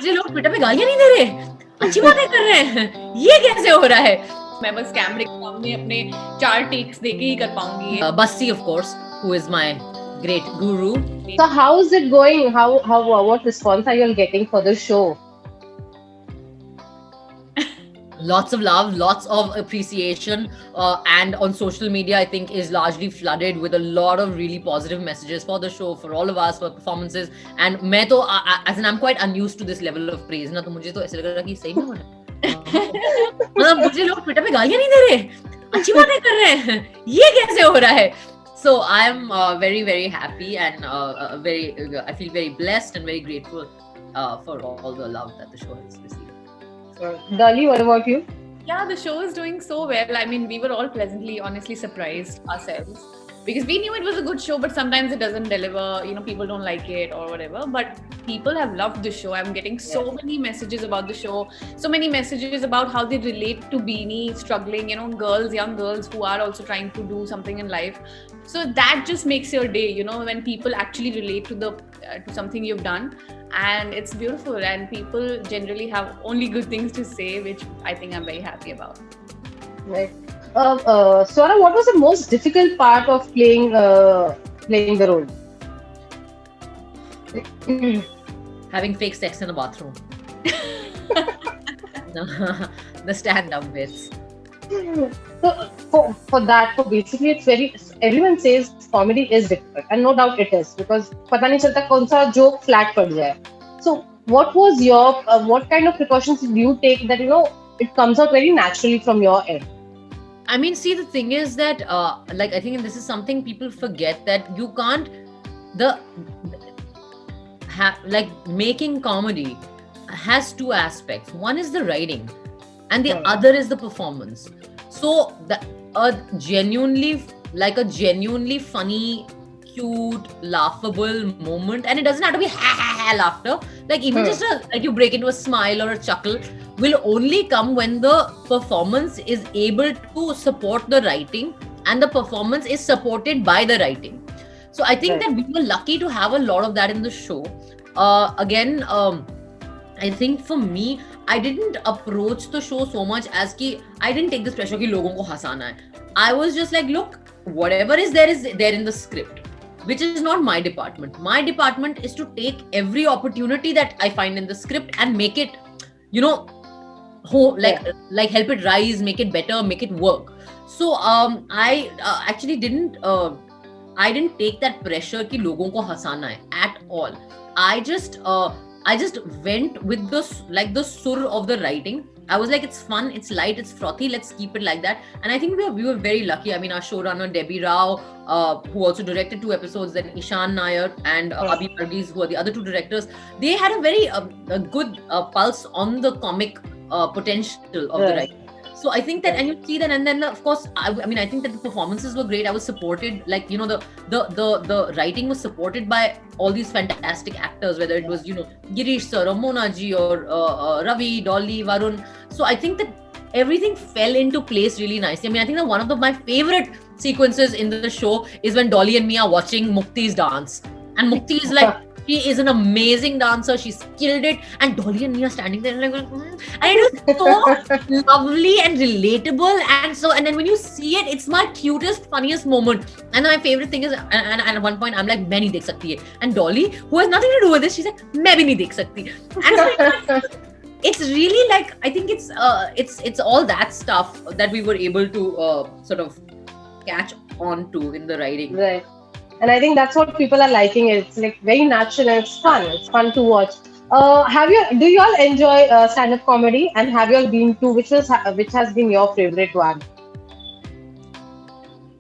मुझे लोग ट्विटर पे गालियां नहीं दे रहे, अच्छी बातें कर रहे हैं, ये कैसे हो रहा है? मैं बस कैमरे के सामने अपने 4 टेक्स देके ही कर पाऊंगी। Basti, of course, who is my great guru. So how is it going? What response are you all getting for the show? Lots of love, lots of appreciation, and on social media, I think is largely flooded with a lot of really positive messages for the show, for all of us, for performances. And मैं तो as in I'm quite unused to this level of praise ना, तो मुझे तो ऐसे लग रहा कि सही में मतलब मुझे लोग ट्विटर पे गालियां नहीं दे रहे, अच्छी बातें कर रहे हैं, ये कैसे हो रहा है? So I am very very happy and I feel very blessed and very grateful for all the love that the show has received. Dolly, what about you? Yeah, the show is doing so well. I mean, we were all pleasantly, honestly surprised ourselves because we knew it was a good show, but sometimes it doesn't deliver. You know, people don't like it or whatever. But people have loved the show. I'm getting so many messages about the show, so many messages about how they relate to Beanie struggling. You know, girls, young girls who are also trying to do something in life. So that just makes your day. You know, when people actually relate to to something you've done. And it's beautiful, and people generally have only good things to say, which I think I'm very happy about. Right. Swara, what was the most difficult part of playing the role? Having fake sex in the bathroom. The stand-up bits. So basically it's very, everyone says comedy is difficult, and no doubt it is, because पता नहीं चलता कौन सा joke flat पड़ जाए. So what was your what kind of precautions did you take that it comes out very naturally from your end? I mean, see, the thing is that like I think this is something people forget, that you can't like making comedy has two aspects. One is the writing and the other is the performance. So a genuinely funny, cute, laughable moment, and it doesn't have to be ha laughter, like even just like you break into a smile or a chuckle, will only come when the performance is able to support the writing and the performance is supported by the writing. So I think that we were lucky to have a lot of that in the show. I think for me, I didn't approach the show so much as ki I didn't take this pressure ki logon ko hasana hai. I was just like, look, whatever is there in the script, which is not my department. My department is to take every opportunity that I find in the script and make it, like help it rise, make it better, make it work. So I actually didn't take that pressure ki logon ko hasana hai at all. I just went with the sur of the writing. I was like, it's fun, it's light, it's frothy, let's keep it like that. And I think we were very lucky. I mean, our showrunner Debbie Rao, who also directed 2 episodes, then Ishan Nair and Abhi Varghese, who are the other 2 directors, they had a very good pulse on the comic potential of the writing. So I think that, and you see that, and then of course, I think that the performances were great. I was supported, like, the writing was supported by all these fantastic actors, whether it was, Girish sir or Mona ji or Ravi, Dolly, Varun. So I think that everything fell into place really nicely. I mean, I think that one of my favorite sequences in the show is when Dolly and me are watching Mukti's dance. And Mukti is like, she is an amazing dancer. She's killed it. And Dolly and me are standing there and like, and it was so lovely and relatable. And then when you see it, it's my cutest, funniest moment. And then my favorite thing is, and at one point, I'm like, मैं नहीं देख सकती है. And Dolly, who has nothing to do with this, she's like, मैं भी नहीं देख सकती. And it's really like, I think it's all that stuff that we were able to sort of catch on to in the writing. Right. And I think that's what people are liking. It's like very natural and it's fun. It's fun to watch. Do you all enjoy stand-up comedy? And have you all been to which has been your favorite one?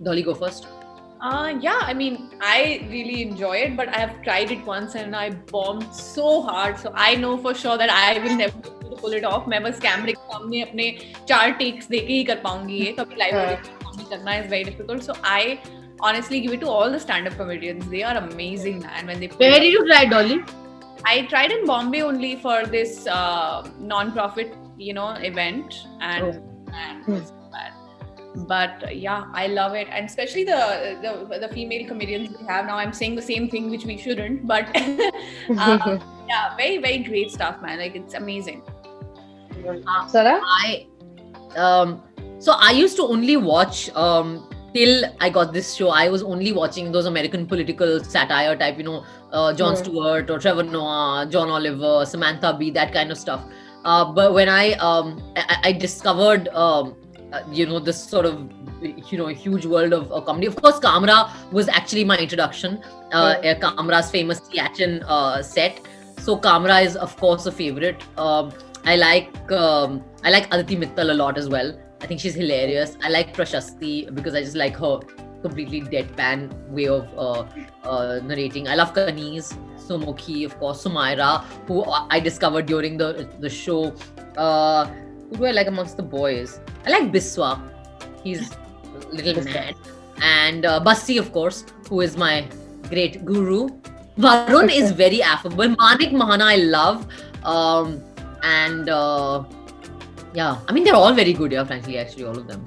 Dolly, go first. Yeah, I mean, I really enjoy it, but I have tried it once and I bombed so hard. So I know for sure that I will never be able to pull it off. मैं बस कैमरे के सामने अपने 4 takes देके ही कर पाऊंगी ये. कभी live करना is very difficult. So I honestly give it to all the stand-up comedians. They are amazing, man. When they Where did you try, Dolly? I tried in Bombay only for this non-profit, event, and it's bad. But yeah, I love it, and especially the female comedians we have now. I'm saying the same thing, which we shouldn't, but Yeah, very, very great stuff, man. Like, it's amazing. Sarah? So I used to only watch till I got this show. I was only watching those American political satire type, Jon Stewart or Trevor Noah, John Oliver, Samantha Bee, that kind of stuff. But when I discovered this sort of huge world of comedy. Of course, Kamra was actually my introduction. Kamra's famous Siachen set. So Kamra is of course a favorite. I like Aditi Mittal a lot as well. I think she's hilarious. I like Prashasti because I just like her completely deadpan way of narrating. I love Kanis, Somokhi, of course, Sumaira, who I discovered during the show. Who do I like amongst the boys? I like Biswa. He's a little mad. And Basti, of course, who is my great guru. Varun is very affable. Manik Mahana I love. Yeah, I mean they're all very good, frankly, actually, all of them.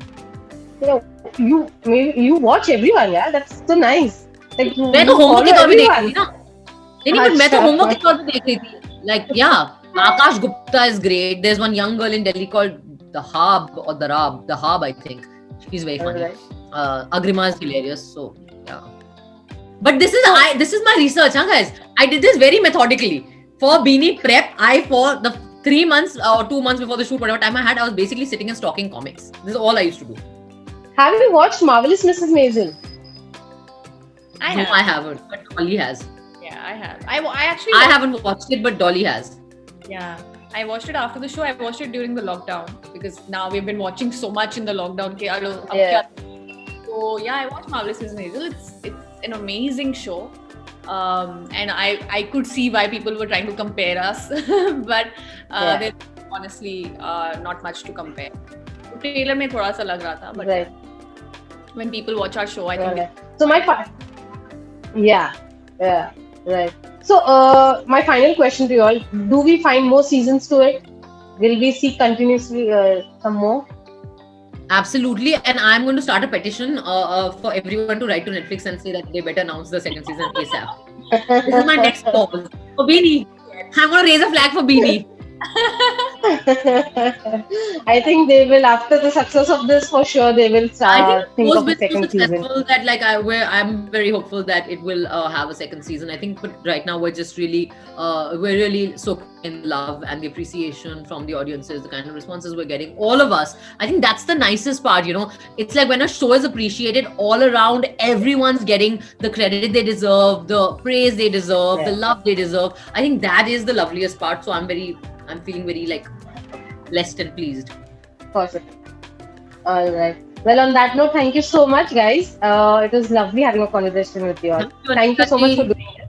You watch everyone, yeah? That's so nice. Like, मैं तो homework के तौर पे देख रही थी ना. नहीं, मैं तो homework के तौर पे देख रही थी. Like, yeah, Akash Gupta is great. There's one young girl in Delhi called Dahab or Dahab, I think. She's very funny. Agrima is hilarious. So yeah. But this is my research, guys. I did this very methodically. For Beanie Prep, for the 3 months or 2 months before the shoot, whatever time I had, I was basically sitting and stalking comics. This is all I used to do. Have you watched Marvelous Mrs. Maisel? No, I haven't, but Dolly has. Yeah, I have. I haven't watched it, but Dolly has. Yeah, I watched it after the show. I watched it during the lockdown because now we've been watching so much in the lockdown. So yeah, I watched Marvelous Mrs. Maisel. It's an amazing show. And I could see why people were trying to compare us, but there's honestly not much to compare. Trailer mein thoda sa lag raha tha, but when people watch our show, I think. So right. So my final question to you all: do we find more seasons to it? Will we see continuously some more? Absolutely, and I'm going to start a petition for everyone to write to Netflix and say that they better announce the second season ASAP. This is my next call for Beanie. I'm going to raise a flag for Beanie. I think they will, after the success of this, for sure they will start think of the second season. That I'm very hopeful that it will have a second season. I think, but right now we're just really soaking in love and the appreciation from the audiences, the kind of responses we're getting, all of us. I think that's the nicest part. It's like when a show is appreciated all around, everyone's getting the credit they deserve, the praise they deserve, the love they deserve. I think that is the loveliest part. So I'm feeling very blessed and pleased. Perfect. All right. Well, on that note, thank you so much, guys. It was lovely having a conversation with you all. Thank you so much for doing it.